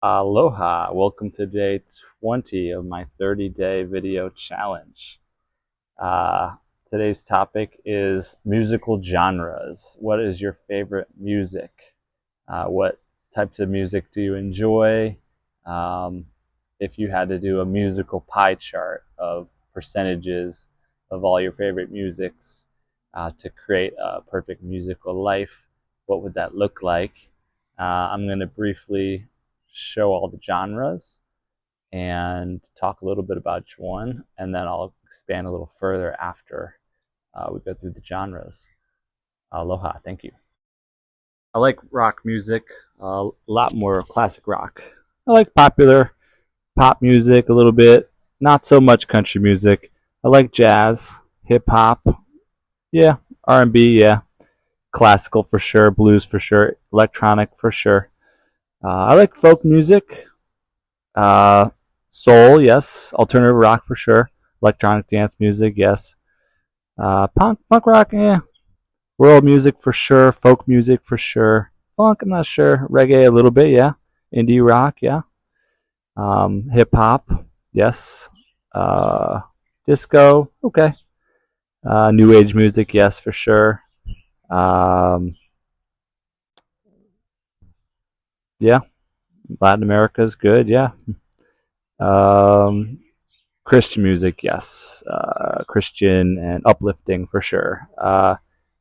Aloha, welcome to day 20 of my 30-day video challenge. Uh, Today's topic is musical genres. What is your favorite music? What types of music do you enjoy? Um, if you had to do a musical pie chart of percentages of all your favorite musics to create a perfect musical life, what would that look like? I'm going to briefly show all the genres and talk a little bit about each one, and then I'll expand a little further after we go through the genres. Aloha, thank you. I like rock music, a lot more classic rock. I like popular pop music a little bit, not so much country music. I like jazz, hip hop, yeah, R&B, yeah, classical for sure, blues for sure, electronic for sure. I like folk music, uh, soul, yes, alternative rock for sure, electronic dance music, yes, punk rock, yeah, world music for sure, folk music for sure, funk, I'm not sure, reggae a little bit, yeah, indie rock, yeah, hip hop, yes, uh, disco, okay, new age music, yes, for sure, um, yeah, Latin America is good, yeah, um, Christian music, yes, Christian and uplifting for sure,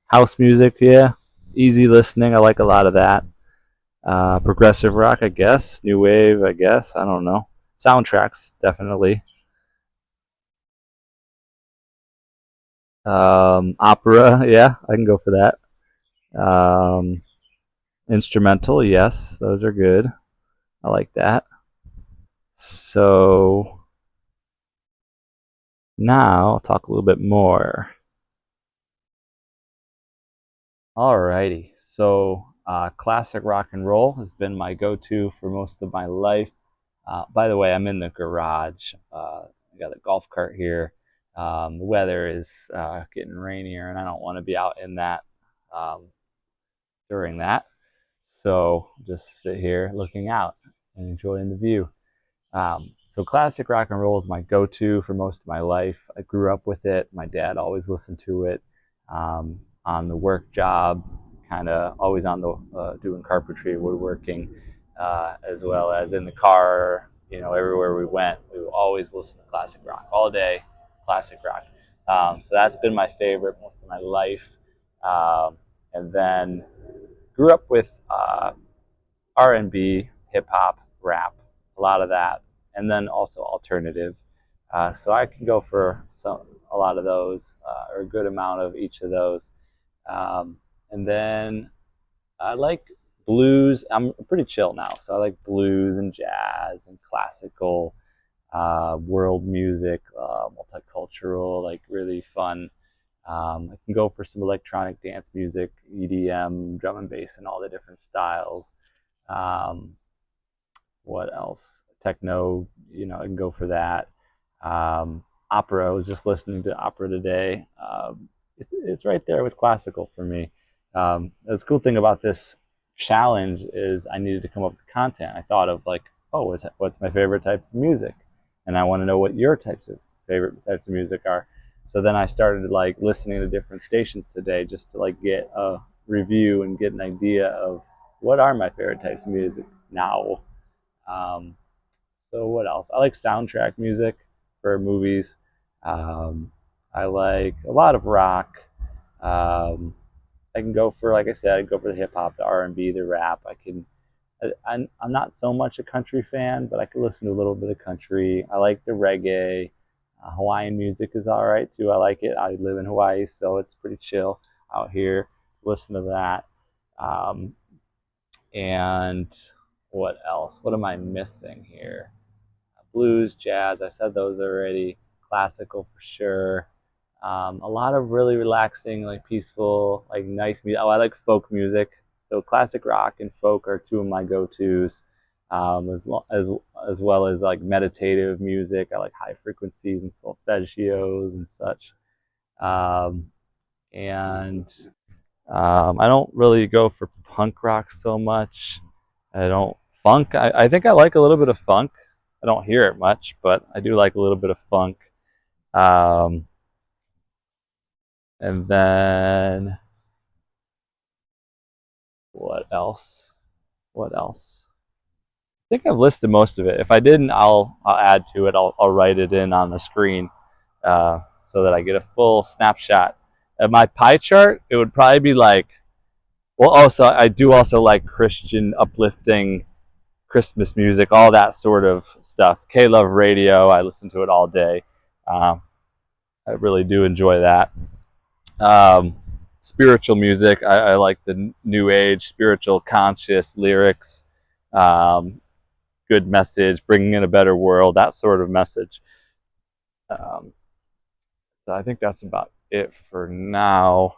house music, yeah, easy listening, I like a lot of that. Progressive rock, I guess. New wave, I guess. I don't know. Soundtracks, definitely. Opera, yeah, I can go for that. Um, Instrumental, yes, those are good. I like that. So now I'll talk a little bit more. Alrighty, so classic rock and roll has been my go-to for most of my life. By the way, I'm in the garage. I got a golf cart here. The weather is getting rainier, and I don't want to be out in that um, during that. So just sit here looking out and enjoying the view. So classic rock and roll is my go-to for most of my life. I grew up with it. My dad always listened to it on the work job, kind of always on the doing carpentry, woodworking, as well as in the car. You know, everywhere we went, we would always listen to classic rock all day. Classic rock. So that's been my favorite most of my life. And then grew up with R&B, hip hop, rap, a lot of that, and then also alternative. So I can go for a lot of those, or a good amount of each of those. And then I like blues. I'm pretty chill now, so I like blues and jazz and classical, world music, multicultural, like really fun. I can go for some electronic dance music, EDM, drum and bass, and all the different styles. Um, what else? Techno, you know, I can go for that. Opera, I was just listening to opera today. It's right there with classical for me. The cool thing about this challenge is I needed to come up with content. I thought of like, oh, what's my favorite types of music? And I want to know what your types of favorite types of music are. So then I started like listening to different stations today just to like get a review and get an idea of what are my favorite types of music now. Um, so what else? I like soundtrack music for movies. Um, I like a lot of rock. Um, I can go for, like I said, I go for the hip hop, the R&B, the rap. I can. I'm not so much a country fan, but I can listen to a little bit of country. I like the reggae. Hawaiian music is all right too. I like it. I live in Hawaii, so it's pretty chill out here. Listen to that. Um, and what else? What am I missing here? Blues, jazz. I said those already. Classical for sure. A lot of really relaxing, like peaceful, like nice music. Oh, I like folk music. So classic rock and folk are two of my go-tos. As well as like meditative music. I like high frequencies and solfeggios and such. Um, and I don't really go for punk rock so much. I don't funk. I think I like a little bit of funk. I don't hear it much, but I do like a little bit of funk. Um, and then what else? What else? I think I've listed most of it. If I didn't, I'll add to it. I'll write it in on the screen so that I get a full snapshot. My pie chart, it would probably be like, well, also I do also like Christian uplifting Christmas music, all that sort of stuff. K-Love Radio, I listen to it all day. I really do enjoy that. Spiritual music, I like the new age, spiritual, conscious lyrics, good message, bringing in a better world, that sort of message. So I think that's about it for now.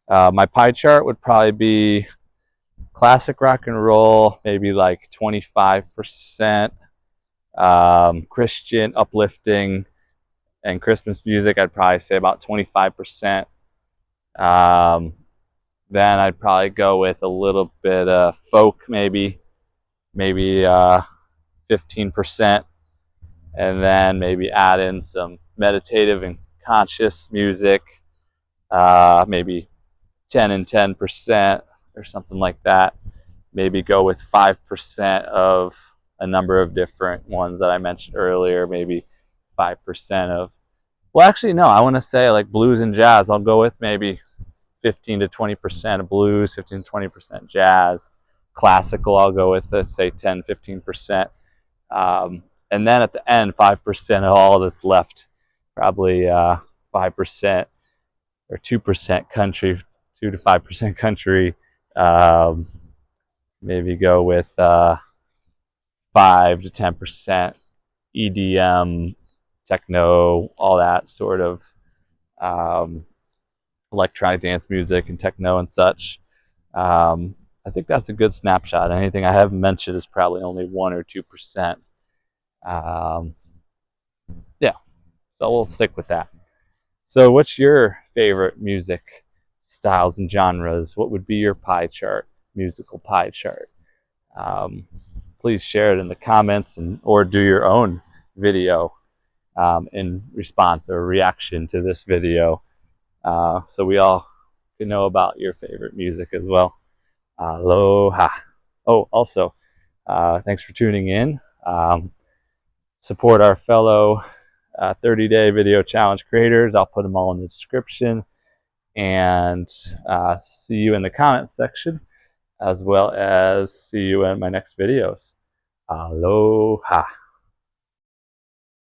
My pie chart would probably be classic rock and roll, maybe like 25%. Christian, uplifting, and Christmas music, I'd probably say about 25%. Then I'd probably go with a little bit of folk, maybe 15%, and then maybe add in some meditative and conscious music, maybe 10 and 10% or something like that. Maybe go with 5% of a number of different ones that I mentioned earlier, maybe 5% of, well, actually, no, I want to say like blues and jazz. I'll go with maybe 15 to 20% of blues, 15 to 20% jazz. Classical, I'll go with, say, 10, 15%. And then at the end, 5% of all that's left, probably 5% or 2% country, 2 to 5% country. Maybe go with 5 to 10% EDM, techno, all that sort of electronic dance music and techno and such. I think that's a good snapshot. Anything I haven't mentioned is probably only 1 or 2%. Yeah, so we'll stick with that. So, what's your favorite music styles and genres? What would be your pie chart, musical pie chart? Please share it in the comments or do your own video in response or reaction to this video so we all can know about your favorite music as well. Aloha. Oh, also, thanks for tuning in. Support our fellow 30-day video challenge creators. I'll put them all in the description. And see you in the comment section, as well as see you in my next videos. Aloha.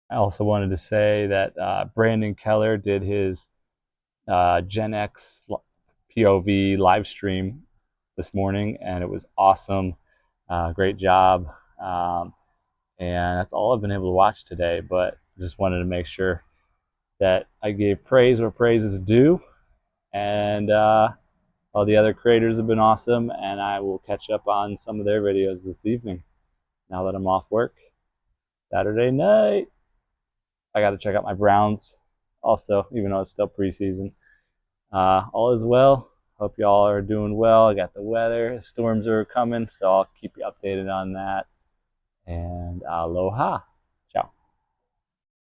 I also wanted to say that Brandon Keller did his Gen X POV live stream this morning, and it was awesome. Great job. And that's all I've been able to watch today, but just wanted to make sure that I gave praise where praise is due. And all the other creators have been awesome, and I will catch up on some of their videos this evening now that I'm off work. Saturday night. I got to check out my Browns also, even though it's still preseason. All is well. Hope y'all are doing well. I got the weather. Storms are coming, so I'll keep you updated on that. And aloha.